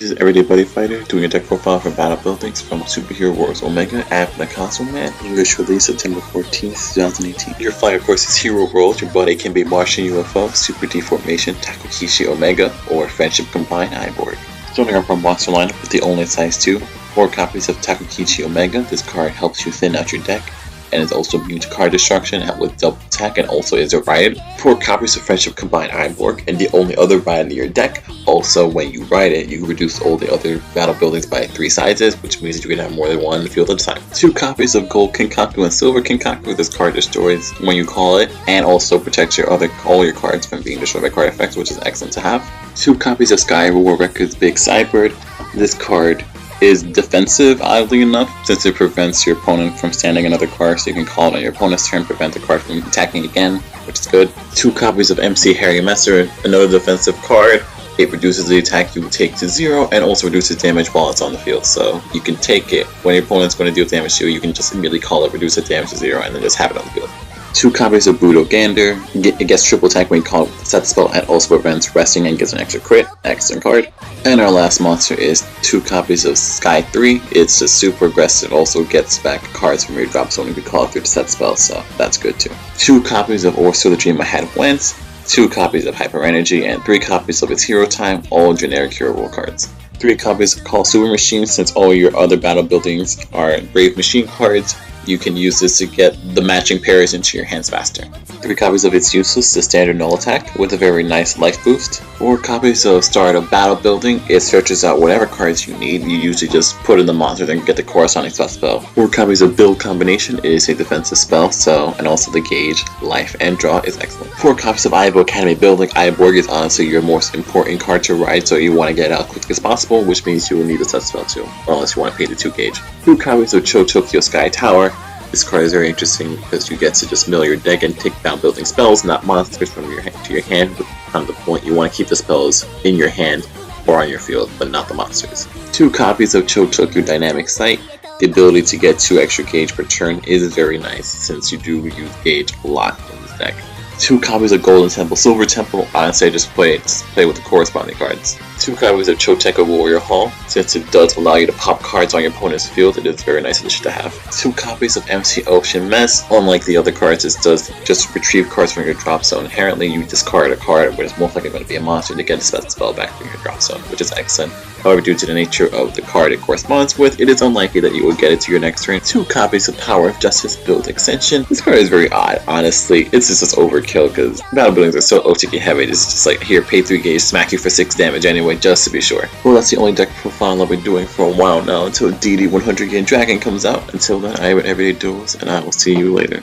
This is Everyday Buddy Fighter doing a deck profile for battle buildings from Superhero Wars Omega at the Console Man. English release September 14th, 2018. Your flyer, of course, is Hero World. Your buddy can be Martian UFO, Super Deformation, Takukishi Omega, or Friendship Combined Iborg. Starting up from monster lineup with the only size 2. 4 copies of Takukichi Omega. This card helps you thin out your deck and is also immune to card destruction with double attack, and also is a riot. 4 copies of Friendship Combined Iborg, and the only other riot in your deck. Also, when you ride it, you reduce all the other battle buildings by 3 sizes, which means that you can have more than one in the field at a time. 2 copies of Gold Kinkaku and Silver Kinkaku. This card destroys when you call it, and also protects all your cards from being destroyed by card effects, which is excellent to have. 2 copies of Sky War Records Big Cybird. This card is defensive, oddly enough, since it prevents your opponent from standing another card, so you can call it on your opponent's turn, prevent the card from attacking again, which is good. 2 copies of MC Harry Messer, another defensive card. It reduces the attack you take to 0 and also reduces damage while it's on the field, so you can take it when your opponent's going to deal damage to you. You can just immediately call it, reduce the damage to 0, and then just have it on the field. 2 copies of Budo Gander. It gets triple attack when you call it with the set spell, and also prevents resting and gets an extra crit, excellent card. And our last monster is 2 copies of Sky 3. It's just super aggressive, also gets back cards from your drop zone if you call it through the set spell, so that's good too. 2 copies of Orso the Dream I Had Once, 2 copies of Hyper Energy, and 3 copies of its Hero Time, all generic Hero War cards. 3 copies of Call Super Machine. Since all your other battle buildings are Brave Machine cards, you can use this to get the matching pairs into your hands faster. 3 copies of It's Useless, the standard null attack, with a very nice life boost. 4 copies of Start of Battle Building. It searches out whatever cards you need. You usually just put in the monster and get the corresponding spell. 4 copies of Build Combination. It is a defensive spell, and also the gauge, life, and draw is excellent. 4 copies of Ivo Academy Building. Iborg is honestly your most important card to ride, so you want to get it out as quick as possible, which means you will need a set spell too, unless you want to pay the 2 gauge. 2 copies of Cho Tokyo Sky Tower. This card is very interesting because you get to just mill your deck and take down building spells, not monsters, from your hand to your hand. On the point, you want to keep the spells in your hand or on your field, but not the monsters. 2 copies of Cho Tokyo Dynamic Sight. The ability to get 2 extra gauge per turn is very nice, since you do use gauge a lot in this deck. 2 copies of Golden Temple, Silver Temple. Honestly, I just play with the corresponding cards. 2 copies of Choteka Warrior Hall. Since it does allow you to pop cards on your opponent's field, it is very nice addition to have. 2 copies of MC Ocean Mess. Unlike the other cards, it does just retrieve cards from your drop zone. Inherently, you discard a card, but it's most likely going to be a monster to get a special spell back from your drop zone, which is excellent. However, due to the nature of the card it corresponds with, it is unlikely that you will get it to your next turn. 2 copies of Power of Justice Build Extension. This card is very odd, honestly. It's just overkill because battle buildings are so OTK heavy. It's just like, here, pay 3 gauge, smack you for 6 damage anyway, just to be sure. Well, that's the only deck profile I'll be doing for a while now, until DD 100 Yen Dragon comes out. Until then, I have an Everyday Duels, and I will see you later.